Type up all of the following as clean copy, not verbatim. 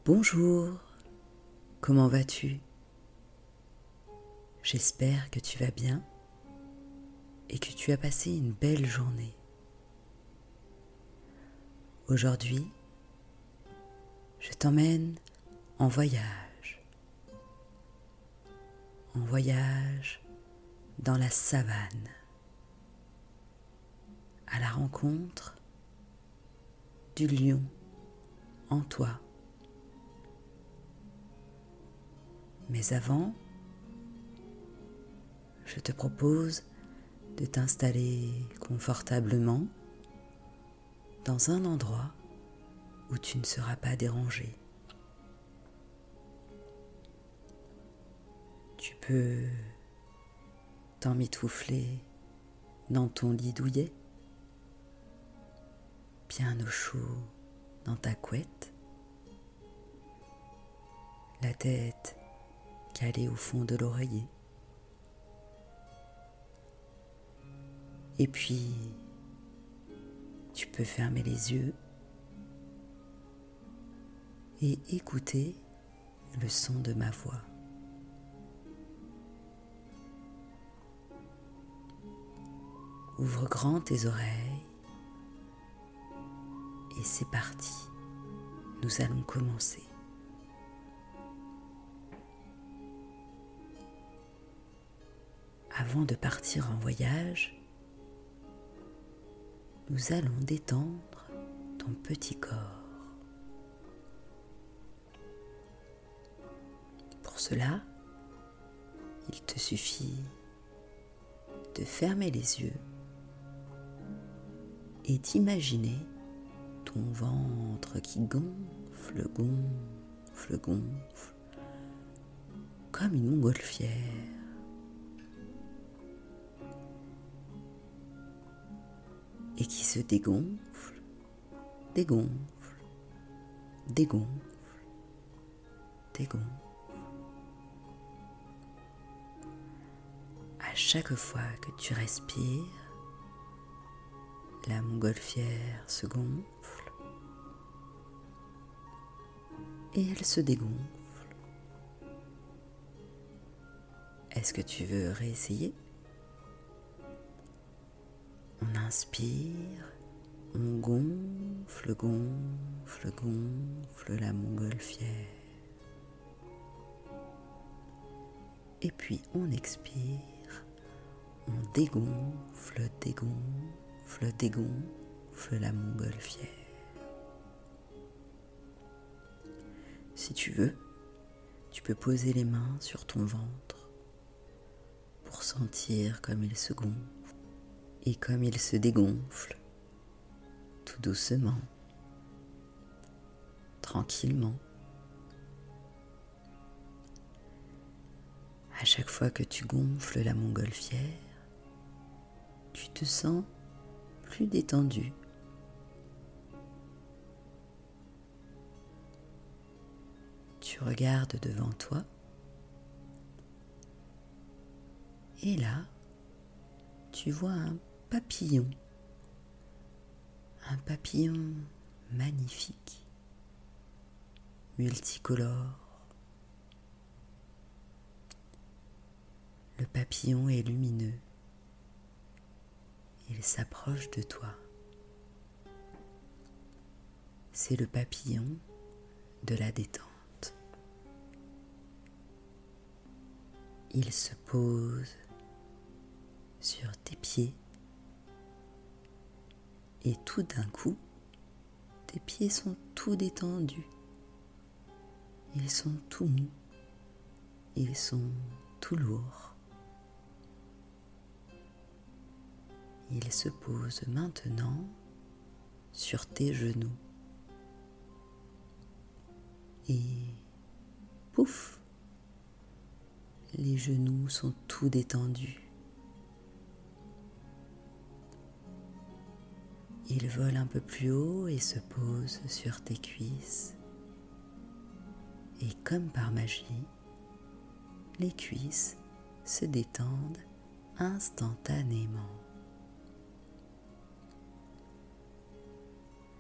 Bonjour, comment vas-tu? J'espère que tu vas bien et que tu as passé une belle journée. Aujourd'hui, je t'emmène en voyage dans la savane, à la rencontre du lion en toi. Mais avant, je te propose de t'installer confortablement dans un endroit où tu ne seras pas dérangé. Tu peux t'emmitoufler dans ton lit douillet, bien au chaud dans ta couette, la tête calée au fond de l'oreiller. Et puis, tu peux fermer les yeux et écouter le son de ma voix. Ouvre grand tes oreilles et c'est parti. Nous allons commencer. Avant de partir en voyage, nous allons détendre ton petit corps. Pour cela, il te suffit de fermer les yeux et d'imaginer ton ventre qui gonfle, gonfle, gonfle, comme une montgolfière. Et qui se dégonfle, dégonfle, dégonfle, dégonfle. À chaque fois que tu respires, la montgolfière se gonfle et elle se dégonfle. Est-ce que tu veux réessayer ? On inspire, on gonfle, gonfle, gonfle la montgolfière. Et puis on expire, on dégonfle, dégonfle, dégonfle la montgolfière. Si tu veux, tu peux poser les mains sur ton ventre pour sentir comme il se gonfle et comme il se dégonfle, tout doucement, tranquillement. À chaque fois que tu gonfles la montgolfière, tu te sens plus détendu. Tu regardes devant toi et là, tu vois un papillon magnifique, multicolore. Le papillon est lumineux, il s'approche de toi. C'est le papillon de la détente. Il se pose sur tes pieds et tout d'un coup, tes pieds sont tout détendus. Ils sont tout mous, ils sont tout lourds. Il se pose maintenant sur tes genoux. Et pouf, les genoux sont tout détendus. Il vole un peu plus haut et se pose sur tes cuisses. Et comme par magie, les cuisses se détendent instantanément.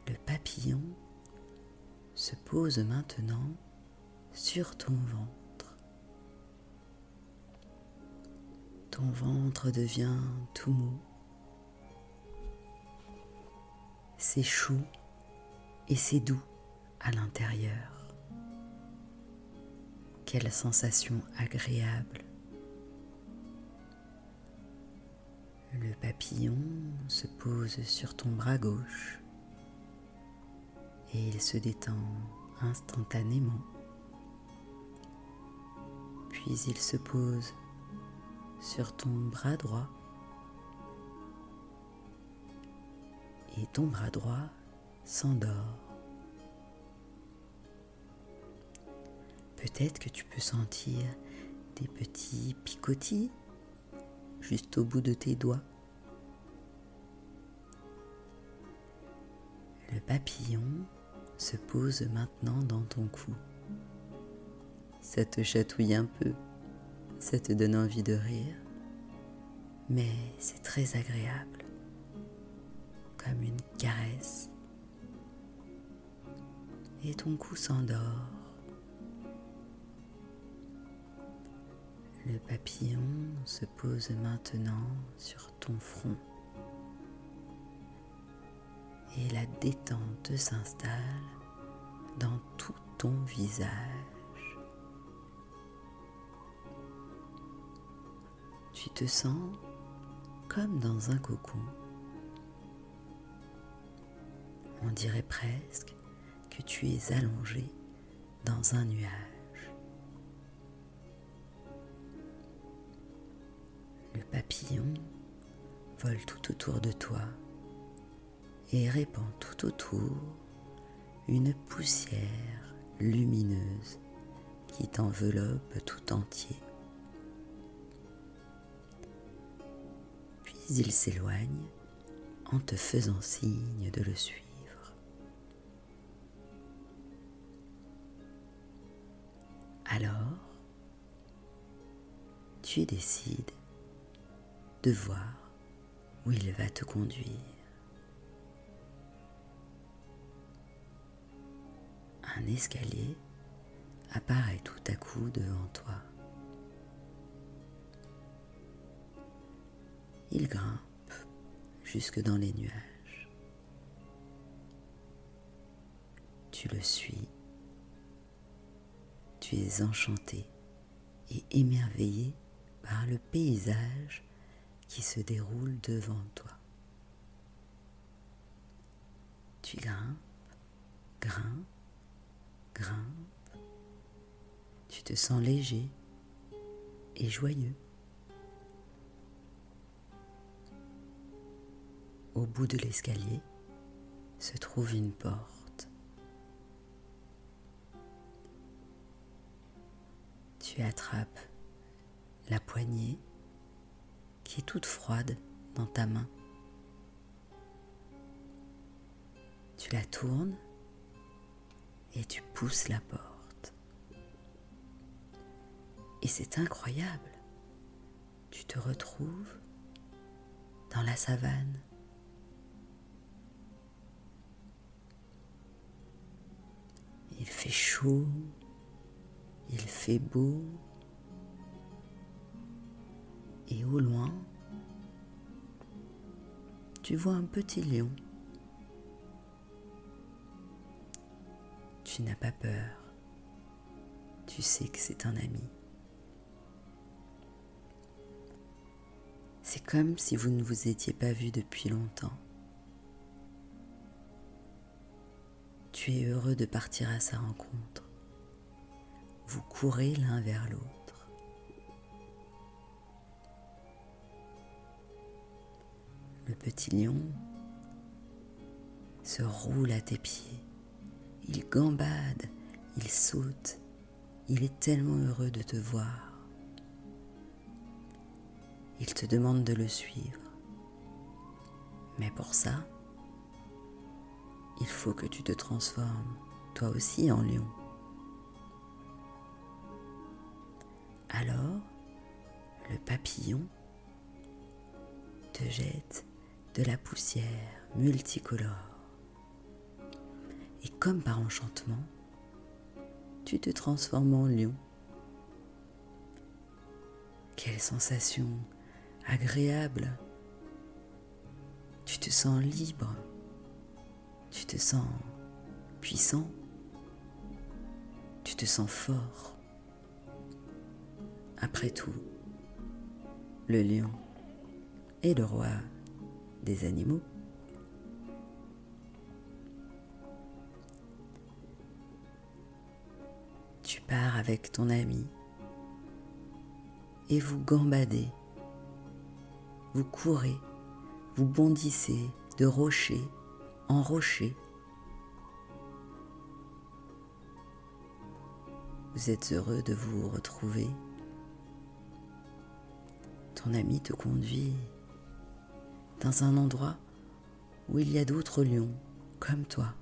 Le papillon se pose maintenant sur ton ventre. Ton ventre devient tout mou. C'est chaud et c'est doux à l'intérieur. Quelle sensation agréable. Le papillon se pose sur ton bras gauche et il se détend instantanément. Puis il se pose sur ton bras droit et ton bras droit s'endort. Peut-être que tu peux sentir des petits picotis juste au bout de tes doigts. Le papillon se pose maintenant dans ton cou. Ça te chatouille un peu, ça te donne envie de rire, mais c'est très agréable, comme une caresse. Et ton cou s'endort. Le papillon se pose maintenant sur ton front et la détente s'installe dans tout ton visage. Tu te sens comme dans un cocon. On dirait presque que tu es allongé dans un nuage. Le papillon vole tout autour de toi et répand tout autour une poussière lumineuse qui t'enveloppe tout entier. Puis il s'éloigne en te faisant signe de le suivre. Alors, tu décides de voir où il va te conduire. Un escalier apparaît tout à coup devant toi. Il grimpe jusque dans les nuages. Tu le suis. Tu es enchanté et émerveillé par le paysage qui se déroule devant toi. Tu grimpes, grimpes, grimpes. Tu te sens léger et joyeux. Au bout de l'escalier se trouve une porte. Tu attrapes la poignée qui est toute froide dans ta main. Tu la tournes et tu pousses la porte. Et c'est incroyable. Tu te retrouves dans la savane. Il fait chaud, il fait beau. Et au loin, tu vois un petit lion. Tu n'as pas peur. Tu sais que c'est un ami. C'est comme si vous ne vous étiez pas vus depuis longtemps. Tu es heureux de partir à sa rencontre. Vous courez l'un vers l'autre. Le petit lion se roule à tes pieds. Il gambade, il saute. Il est tellement heureux de te voir. Il te demande de le suivre. Mais pour ça, il faut que tu te transformes, toi aussi, en lion. Alors, le papillon te jette de la poussière multicolore. Et comme par enchantement, tu te transformes en lion. Quelle sensation agréable! Tu te sens libre, tu te sens puissant, tu te sens fort. Après tout, le lion est le roi des animaux. Tu pars avec ton ami et vous gambadez, vous courez, vous bondissez de rocher en rocher. Vous êtes heureux de vous retrouver. Ton ami te conduit dans un endroit où il y a d'autres lions comme toi.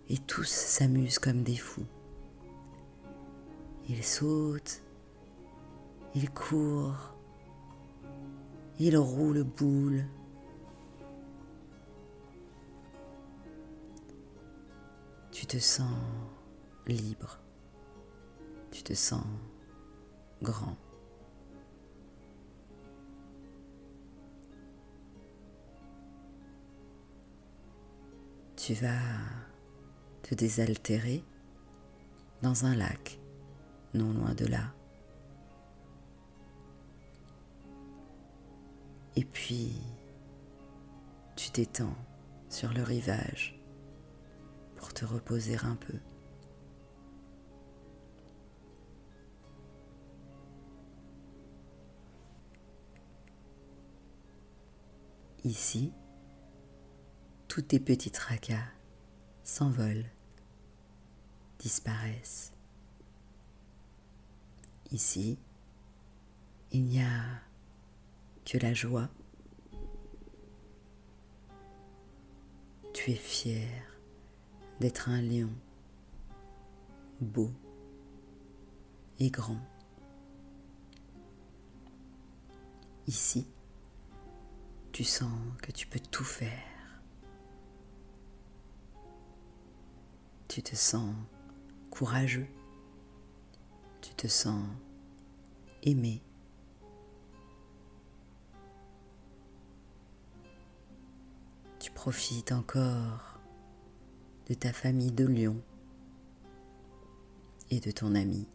Et tous s'amusent comme des fous. Ils sautent, ils courent, ils roulent boule. Tu te sens libre, tu te sens grand. Tu vas te désaltérer dans un lac, non loin de là. Et puis, tu t'étends sur le rivage pour te reposer un peu. Ici, tous tes petits tracas s'envolent, disparaissent. Ici, il n'y a que la joie. Tu es fier d'être un lion, beau et grand. Ici, tu sens que tu peux tout faire. Tu te sens courageux, tu te sens aimé. Tu profites encore de ta famille de lions et de ton ami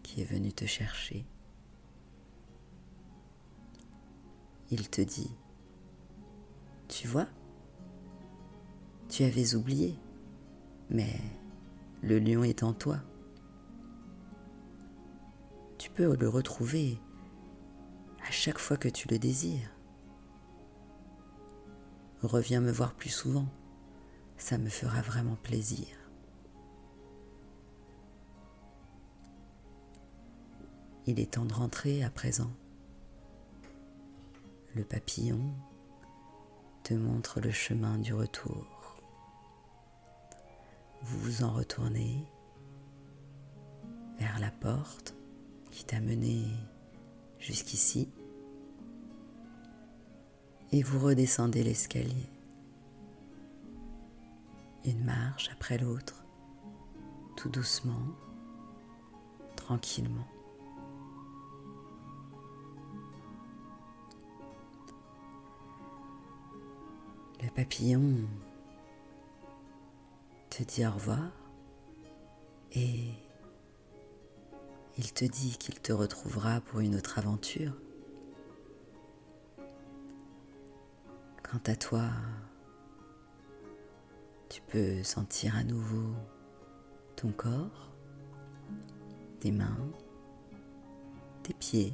qui est venu te chercher. Il te dit, tu vois, tu avais oublié, mais le lion est en toi. Tu peux le retrouver à chaque fois que tu le désires. Reviens me voir plus souvent, ça me fera vraiment plaisir. Il est temps de rentrer à présent. Le papillon te montre le chemin du retour. Vous vous en retournez vers la porte qui t'a mené jusqu'ici et vous redescendez l'escalier. Une marche après l'autre, tout doucement, tranquillement. Le papillon te dit au revoir et il te dit qu'il te retrouvera pour une autre aventure. Quant à toi, tu peux sentir à nouveau ton corps, tes mains, tes pieds,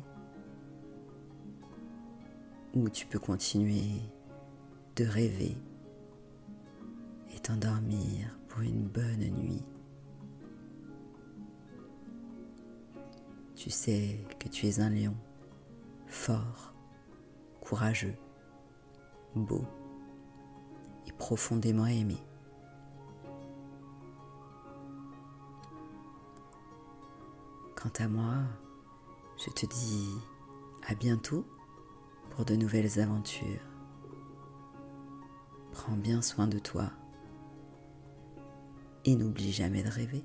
ou tu peux continuer de rêver et t'endormir pour une bonne nuit. Tu sais que tu es un lion, fort, courageux, beau et profondément aimé. Quant à moi, je te dis à bientôt pour de nouvelles aventures. Prends bien soin de toi et n'oublie jamais de rêver.